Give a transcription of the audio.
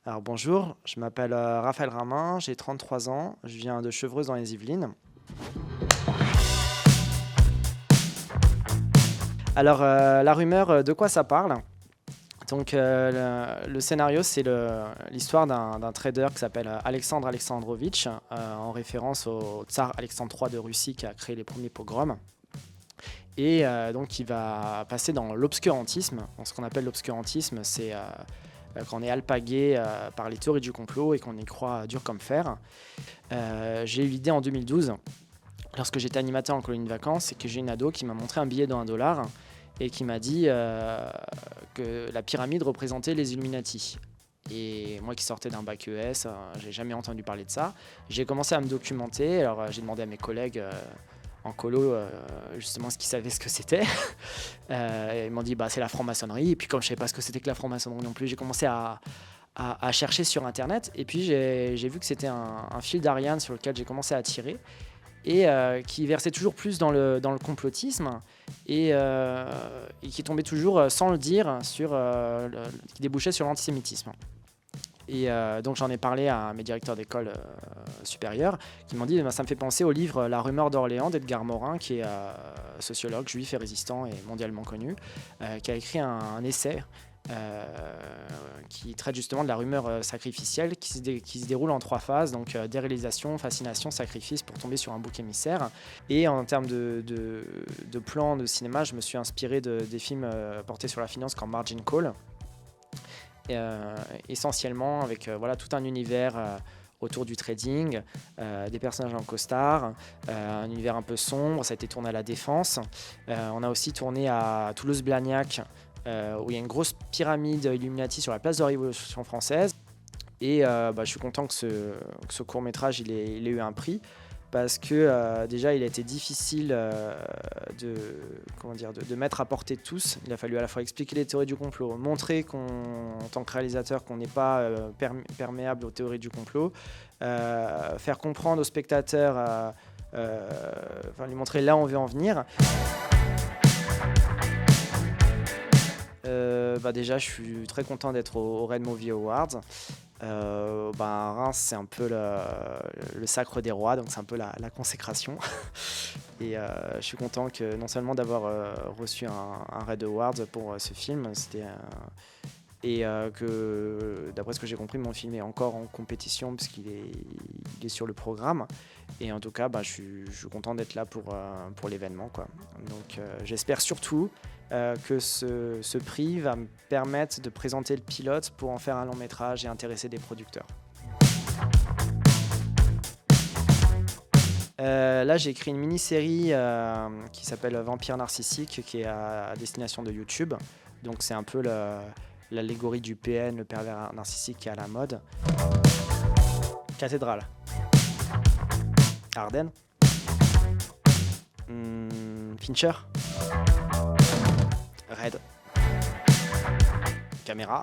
Alors bonjour, je m'appelle Raphaël Ramin, j'ai 33 ans, je viens de Chevreuse dans les Yvelines. Alors la rumeur, de quoi ça parle? Donc le scénario, c'est l'histoire d'un trader qui s'appelle Alexandre Alexandrovitch, en référence au tsar Alexandre III de Russie qui a créé les premiers pogroms. Et donc il va passer dans l'obscurantisme. Donc, ce qu'on appelle l'obscurantisme, c'est quand on est alpagué par les théories du complot et qu'on y croit dur comme fer. J'ai eu l'idée en 2012, lorsque j'étais animateur en colonie de vacances, et que j'ai une ado qui m'a montré un billet de 1 dollar et qui m'a dit que la pyramide représentait les Illuminati. Et moi qui sortais d'un bac ES, j'ai jamais entendu parler de ça. J'ai commencé à me documenter, alors j'ai demandé à mes collègues en colo justement ce qu'ils savaient ce que c'était. Ils m'ont dit c'est la franc-maçonnerie, et puis comme je savais pas ce que c'était que la franc-maçonnerie non plus, j'ai commencé à chercher sur internet, et puis j'ai vu que c'était un fil d'Ariane sur lequel j'ai commencé à tirer, et qui versait toujours plus dans le complotisme, et qui tombait toujours sans le dire qui débouchait sur l'antisémitisme. Et donc j'en ai parlé à mes directeurs d'école supérieure, qui m'ont dit ça me fait penser au livre La rumeur d'Orléans d'Edgar Morin, qui est sociologue juif et résistant et mondialement connu, qui a écrit un essai qui traite justement de la rumeur sacrificielle, qui se déroule en 3 phases, donc déréalisation, fascination, sacrifice, pour tomber sur un bouc émissaire. Et en termes de plans de cinéma, je me suis inspiré des films portés sur la finance comme Margin Call, essentiellement avec tout un univers autour du trading, des personnages en costard, un univers un peu sombre. Ça a été tourné à La Défense. On a aussi tourné à Toulouse-Blagnac, où il y a une grosse pyramide Illuminati sur la place de la Révolution française. Et je suis content que ce court-métrage il ait eu un prix, parce que déjà il a été difficile de mettre à portée de tous. Il a fallu à la fois expliquer les théories du complot, montrer en tant que réalisateur qu'on n'est pas perméable aux théories du complot, faire comprendre aux spectateurs, lui montrer là où on veut en venir. Déjà, je suis très content d'être au Red Movie Awards. Reims, c'est un peu le sacre des rois, donc c'est un peu la consécration. Et je suis content que non seulement d'avoir reçu un Red Award pour ce film, et que d'après ce que j'ai compris, mon film est encore en compétition puisqu'il est sur le programme. Et en tout cas, je suis content d'être là pour l'événement, quoi. Donc j'espère surtout que ce prix va me permettre de présenter le pilote pour en faire un long métrage et intéresser des producteurs. Là, j'ai écrit une mini-série qui s'appelle Vampire narcissique, qui est à destination de YouTube. Donc c'est un peu l'allégorie du PN, le pervers narcissique, qui est à la mode. Cathédrale. Ardennes. Fincher. Red. Caméra.